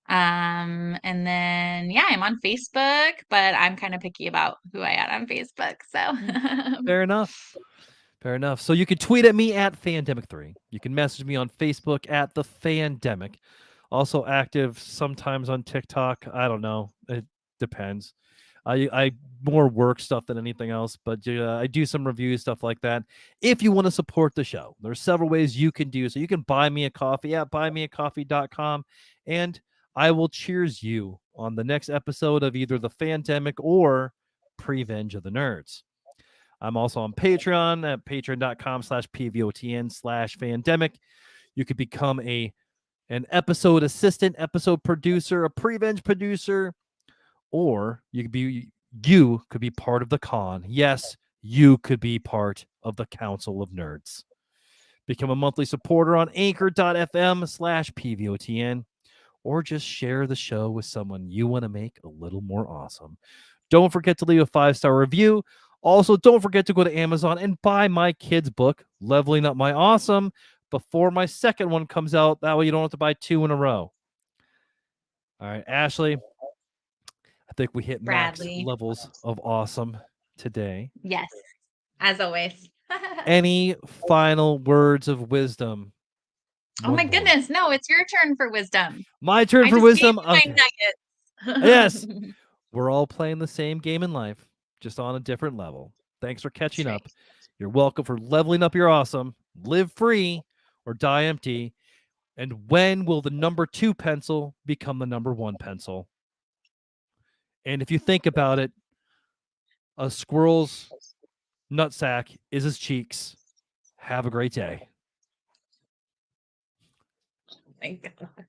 And then yeah, I'm on Facebook, but I'm kind of picky about who I add on Facebook. So Mm, fair enough. Fair enough. So you can tweet at me at Fandemic3. You can message me on Facebook at the Fandemic. Also active sometimes on TikTok. I don't know. It depends. I more work stuff than anything else, but I do some reviews, stuff like that. If you want to support the show, there's several ways you can do so. You can buy me a coffee at buymeacoffee.com, and I will cheers you on the next episode of either the Fandemic or Prevenge of the Nerds. I'm also on Patreon at patreon.com/pvotn/fandemic. You could become an episode assistant, episode producer, a prevenge producer, or you could be part of the con. Yes, you could be part of the Council of Nerds. Become a monthly supporter on anchor.fm/pvotn, or just share the show with someone you want to make a little more awesome. Don't forget to leave a 5-star review. Also, don't forget to go to Amazon and buy my kids' book, Leveling Up My Awesome, before my second one comes out. That way you don't have to buy 2 in a row. All right, Ashley, I think we hit max Bradley. levels of awesome today. Yes, as always. Any final words of wisdom? Oh my One more. goodness, no, it's your turn for wisdom. My turn I for just gave wisdom. you my Okay. Yes. nuggets. We're all playing the same game in life, just on a different level. Thanks for catching That's right. up. You're welcome for leveling up your awesome. Live free or die empty. And when will the number 2 pencil become the number 1 pencil? And if you think about it, a squirrel's nutsack is his cheeks. Have a great day. Thank God.